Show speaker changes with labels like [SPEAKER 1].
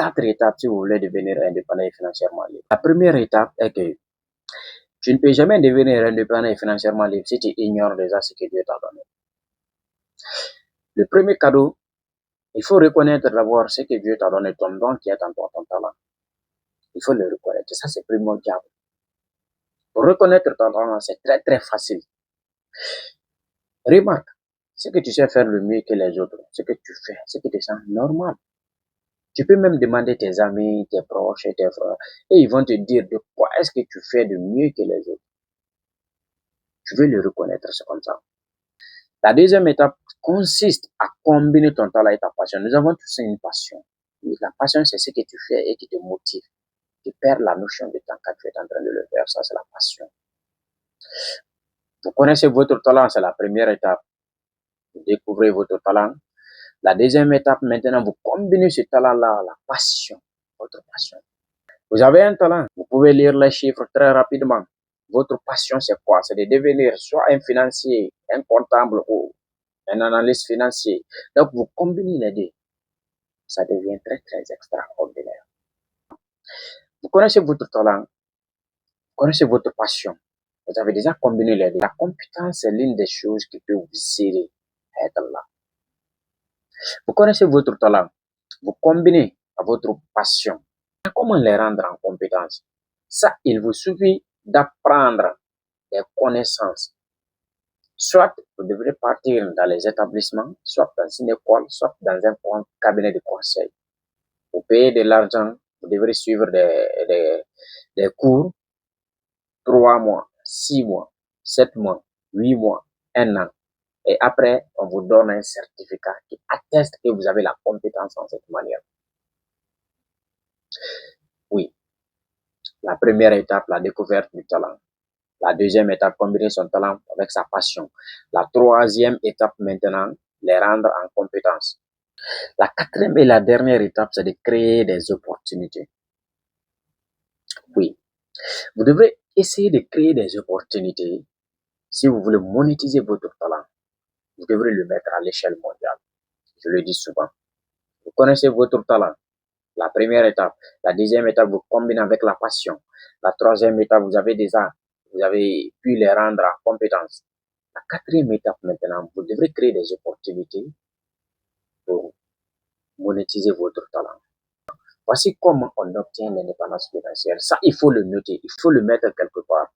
[SPEAKER 1] 4 étapes si vous voulez devenir indépendant et financièrement libre. La première étape est que tu ne peux jamais devenir indépendant et financièrement libre si tu ignores déjà ce que Dieu t'a donné. Le premier cadeau, il faut reconnaître d'abord ce que Dieu t'a donné, ton don qui est en toi, ton talent. Il faut le reconnaître. Ça, c'est primordial. Pour reconnaître ton talent, c'est très, très facile. Remarque, ce que tu sais faire le mieux que les autres, ce que tu fais, ce que tu sens normal. Tu peux même demander tes amis, tes proches et tes frères, et ils vont te dire de quoi est-ce que tu fais de mieux que les autres. Tu veux le reconnaître, c'est comme ça. La deuxième étape consiste à combiner ton talent et ta passion. Nous avons tous une passion. La passion, c'est ce que tu fais et qui te motive. Tu perds la notion de temps quand tu es en train de le faire. Ça, c'est la passion. Vous connaissez votre talent, c'est la première étape. Vous découvrez votre talent. La deuxième étape, maintenant, vous combinez ce talent-là, la passion, votre passion. Vous avez un talent, vous pouvez lire les chiffres très rapidement. Votre passion, c'est quoi? C'est de devenir soit un financier, un comptable ou un analyste financier. Donc, vous combinez les deux. Ça devient très, très extraordinaire. Vous connaissez votre talent, vous connaissez votre passion. Vous avez déjà combiné les deux. La compétence est l'une des choses qui peut vous aider à être là. Vous connaissez votre talent, vous combinez à votre passion. Comment les rendre en compétence? Ça, il vous suffit d'apprendre des connaissances. Soit vous devrez partir dans les établissements, soit dans une école, soit dans un cabinet de conseil. Vous payez de l'argent, vous devrez suivre des cours, 3 mois, 6 mois, 7 mois, 8 mois, 1 an. Et après, on vous donne un certificat qui atteste que vous avez la compétence en cette manière. Oui, la première étape, la découverte du talent. La deuxième étape, combiner son talent avec sa passion. La troisième étape maintenant, les rendre en compétence. La quatrième et la dernière étape, c'est de créer des opportunités. Oui, vous devrez essayer de créer des opportunités si vous voulez monétiser votre talent. Vous devrez le mettre à l'échelle mondiale. Je le dis souvent. Vous connaissez votre talent. La première étape. La deuxième étape, vous combinez avec la passion. La troisième étape, vous avez pu les rendre en compétence. La quatrième étape maintenant, vous devrez créer des opportunités pour monétiser votre talent. Voici comment on obtient l'indépendance financière. Ça, il faut le noter, il faut le mettre quelque part.